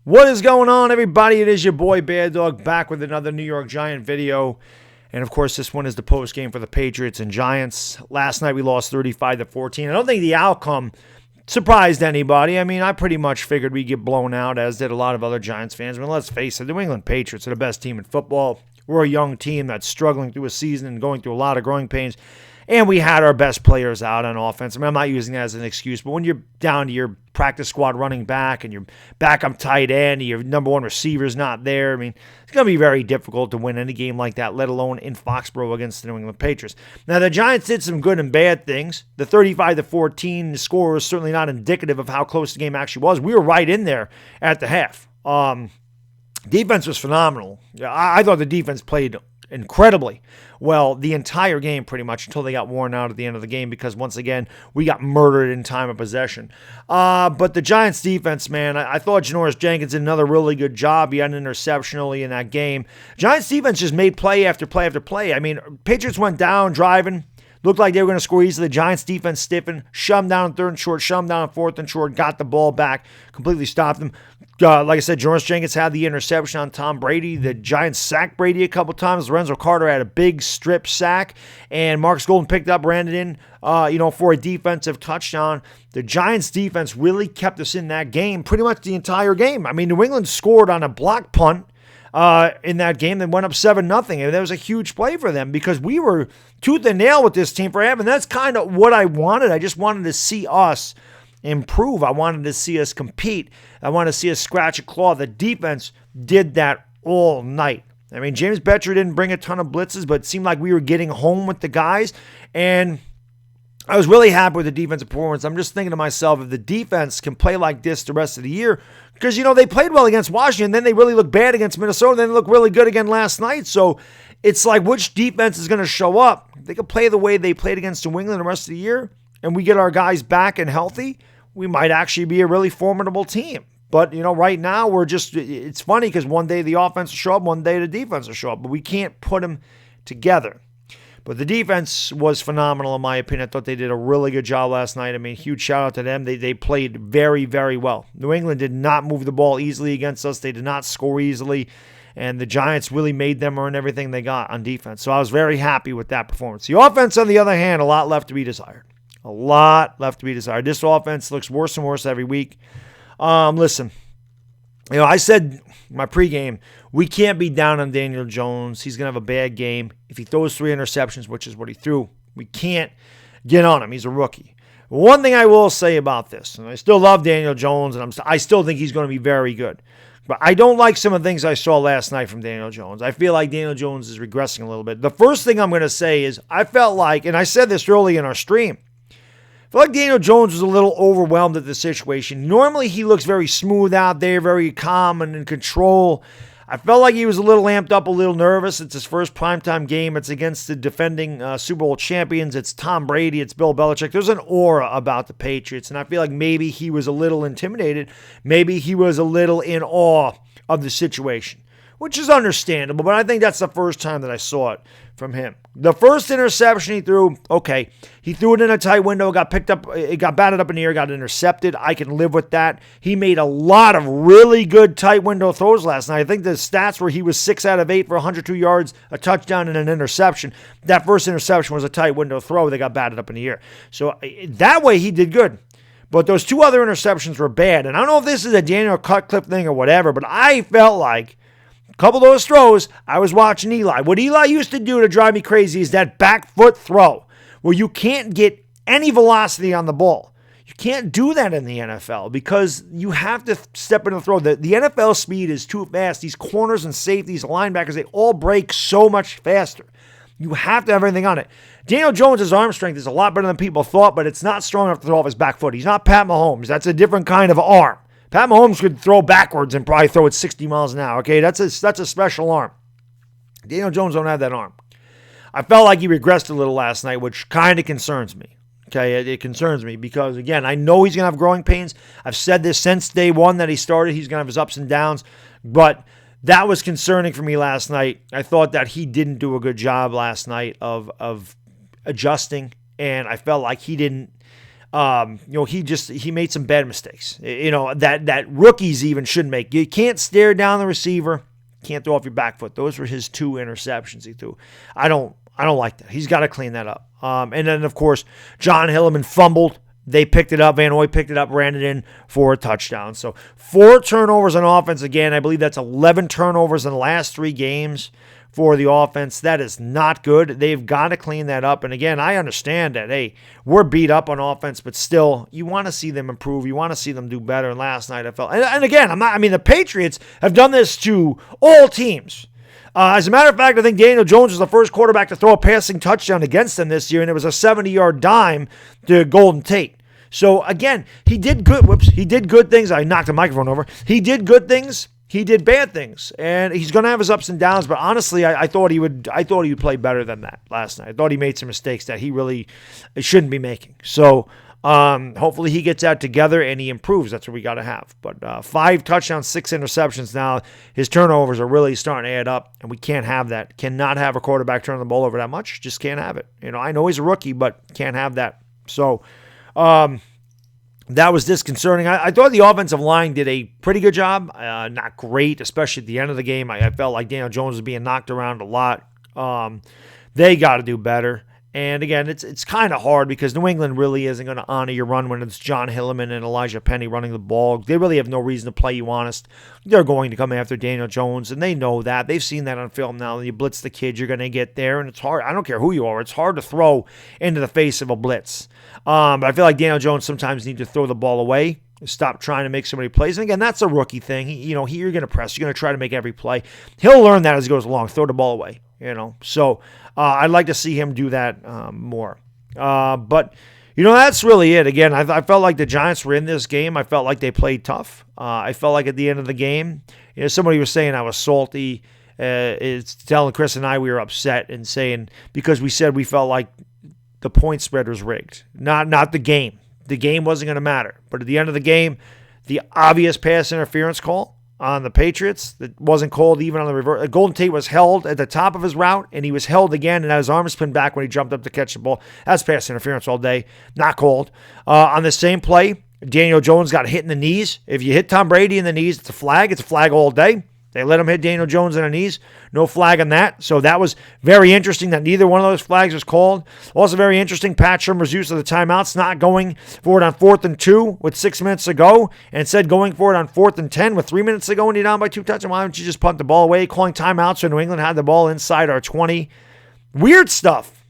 What is going on, everybody? It is your boy Baddog back with another New York Giant video. And of course, this one is the post game for the Patriots and Giants. Last night we lost 35-14. I don't think the outcome surprised anybody. I mean, I pretty much figured we'd get blown out, as did a lot of other Giants fans. I mean, let's face it, the New England Patriots are the best team in football. We're a young team that's struggling through a season and going through a lot of growing pains. And we had our best players out on offense. I mean, I'm not using that as an excuse, but when you're down to your practice squad running back and your backup tight end and your number one receiver's not there, I mean, it's going to be very difficult to win any game like that, let alone in Foxborough against the New England Patriots. Now, the Giants did some good and bad things. The 35-14 score was certainly not indicative of how close the game actually was. We were right in there at the half. Defense was phenomenal. I thought the defense played incredibly well the entire game pretty much until they got worn out at the end of the game because, once again, we got murdered in time of possession. But the Giants defense, man, I thought Janoris Jenkins did another really good job. He had an interception early in that game. Giants defense just made play after play after play. I mean, Patriots went down driving. Looked like they were going to score easily. The Giants defense stiffened, shoved them down in third and short, shoved them down in fourth and short, got the ball back, completely stopped them. Like I said, Janoris Jenkins had the interception on Tom Brady. The Giants sacked Brady a couple times. Lorenzo Carter had a big strip sack, and Marcus Golden picked up, ran it in, for a defensive touchdown. The Giants defense really kept us in that game pretty much the entire game. I mean, New England scored on a block punt in that game. They went up 7-0, and that was a huge play for them because we were tooth and nail with this team for half, and that's kind of what I wanted. I just wanted to see us improve. I wanted to see us compete. I wanted to see us scratch a claw. The defense did that all night. I mean, James Betcher didn't bring a ton of blitzes, but it seemed like we were getting home with the guys, and I was really happy with the defensive performance. I'm just thinking to myself, if the defense can play like this the rest of the year, because, they played well against Washington, then they really looked bad against Minnesota, then they looked really good again last night. So it's like, which defense is going to show up? If they can play the way they played against New England the rest of the year, and we get our guys back and healthy, we might actually be a really formidable team. But, right now it's funny because one day the offense will show up, one day the defense will show up, but we can't put them together. But the defense was phenomenal, in my opinion. I thought they did a really good job last night. I mean, huge shout out to them. They played very, very well. New England did not move the ball easily against us. They did not score easily. And the Giants really made them earn everything they got on defense. So I was very happy with that performance. The offense, on the other hand, a lot left to be desired. A lot left to be desired. This offense looks worse and worse every week. Listen, I said in my pregame, we can't be down on Daniel Jones. He's going to have a bad game. If he throws 3 interceptions, which is what he threw, we can't get on him. He's a rookie. One thing I will say about this, and I still love Daniel Jones, and I still think he's going to be very good. But I don't like some of the things I saw last night from Daniel Jones. I feel like Daniel Jones is regressing a little bit. The first thing I'm going to say is I felt like, and I said this early in our stream, I feel like Daniel Jones was a little overwhelmed at the situation. Normally he looks very smooth out there, very calm and in control. I felt like he was a little amped up, a little nervous. It's his first primetime game. It's against the defending Super Bowl champions. It's Tom Brady. It's Bill Belichick. There's an aura about the Patriots, and I feel like maybe he was a little intimidated. Maybe he was a little in awe of the situation, which is understandable, but I think that's the first time that I saw it from him. The first interception he threw, okay, he threw it in a tight window, got picked up, it got batted up in the air, got intercepted. I can live with that. He made a lot of really good tight window throws last night. I think the stats were he was 6 out of 8 for 102 yards, a touchdown, and an interception. That first interception was a tight window throw that got batted up in the air. So that way he did good. But those 2 other interceptions were bad. And I don't know if this is a Daniel Cutcliffe thing or whatever, but I felt like a couple of those throws, I was watching Eli. What Eli used to do to drive me crazy is that back foot throw where you can't get any velocity on the ball. You can't do that in the NFL because you have to step in the throw. The NFL speed is too fast. These corners and safeties, linebackers, they all break so much faster. You have to have everything on it. Daniel Jones' arm strength is a lot better than people thought, but it's not strong enough to throw off his back foot. He's not Pat Mahomes. That's a different kind of arm. Pat Mahomes could throw backwards and probably throw it 60 miles an hour. Okay, that's a special arm. Daniel Jones don't have that arm. I felt like he regressed a little last night, which kind of concerns me. Okay, it concerns me because, again, I know he's going to have growing pains. I've said this since day one that he started. He's going to have his ups and downs. But that was concerning for me last night. I thought that he didn't do a good job last night of adjusting, and I felt like he didn't. He made some bad mistakes. That rookies even shouldn't make. You can't stare down the receiver. Can't throw off your back foot. Those were his 2 interceptions he threw. I don't like that. He's got to clean that up. And then, of course, John Hilliman fumbled. They picked it up. Van Noy picked it up, ran it in for a touchdown. So 4 turnovers on offense. Again, I believe that's 11 turnovers in the last 3 games for the offense. That is not good. They've got to clean that up. And again, I understand that, hey, we're beat up on offense, but still, you want to see them improve. You want to see them do better. And last night I felt, and again, the Patriots have done this to all teams. As a matter of fact, I think Daniel Jones was the first quarterback to throw a passing touchdown against them this year, and it was a 70-yard dime to Golden Tate. So again, he did good. He did good things. I knocked the microphone over. He did good things. He did bad things, and he's going to have his ups and downs. But honestly, I thought he would play better than that last night. I thought he made some mistakes that he really shouldn't be making. So hopefully he gets that together and he improves. That's what we got to have. But 5 touchdowns, 6 interceptions now. His turnovers are really starting to add up, and we can't have that. Cannot have a quarterback turn the ball over that much. Just can't have it. I know he's a rookie, but can't have that. So that was disconcerting. I thought the offensive line did a pretty good job. Not great, especially at the end of the game. I felt like Daniel Jones was being knocked around a lot. They got to do better. And again, it's kind of hard because New England really isn't going to honor your run when it's John Hilliman and Elijah Penny running the ball. They really have no reason to play you honest. They're going to come after Daniel Jones, and they know that. They've seen that on film now. You blitz the kid, you're going to get there, and it's hard. I don't care who you are. It's hard to throw into the face of a blitz. But I feel like Daniel Jones sometimes needs to throw the ball away, stop trying to make so many plays. And again, that's a rookie thing. You're going to press. You're going to try to make every play. He'll learn that as he goes along. Throw the ball away. So I'd like to see him do that more. But that's really it. Again, I felt like the Giants were in this game. I felt like they played tough. I felt like at the end of the game, somebody was saying I was salty. It's telling Chris and I we were upset and saying because we said we felt like the point spread was rigged, not the game. The game wasn't going to matter. But at the end of the game, the obvious pass interference call on the Patriots that wasn't called even on the reverse. Golden Tate was held at the top of his route, and he was held again, and had his arms pinned back when he jumped up to catch the ball. That's pass interference all day. Not called. On the same play, Daniel Jones got hit in the knees. If you hit Tom Brady in the knees, it's a flag. It's a flag all day. They let him hit Daniel Jones in the knees. No flag on that. So that was very interesting that neither one of those flags was called. Also very interesting, Pat Shurmur's use of the timeouts, not going for it on 4th and 2 with 6 minutes to go, and instead going for it on 4th and 10 with 3 minutes to go and you're down by 2 touchdowns. Why don't you just punt the ball away? Calling timeouts so New England had the ball inside our 20. Weird stuff.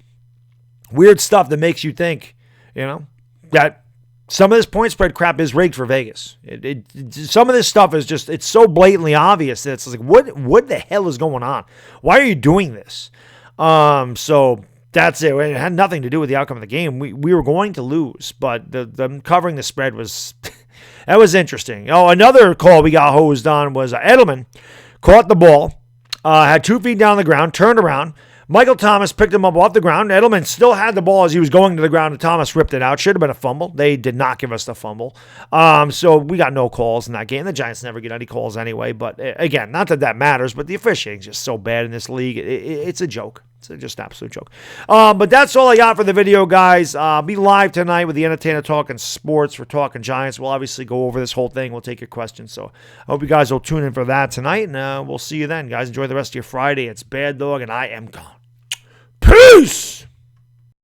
Weird stuff that makes you think, that some of this point spread crap is rigged for Vegas. Some of this stuff is just, it's so blatantly obvious that it's like, what the hell is going on? Why are you doing this? So that's it. It had nothing to do with the outcome of the game. We were going to lose, but the covering the spread was, that was interesting. Another call we got hosed on was Edelman caught the ball, had 2 feet down the ground, turned around. Michael Thomas picked him up off the ground. Edelman still had the ball as he was going to the ground, and Thomas ripped it out. Should have been a fumble. They did not give us the fumble. So we got no calls in that game. The Giants never get any calls anyway. But again, not that matters, but the officiating is just so bad in this league. It's a joke. It's just an absolute joke. But that's all I got for the video, guys. Be live tonight with the Entertainer talking sports. We're talking Giants. We'll obviously go over this whole thing. We'll take your questions. So I hope you guys will tune in for that tonight, and we'll see you then, guys. Enjoy the rest of your Friday. It's Baddog, and I am gone. Peace!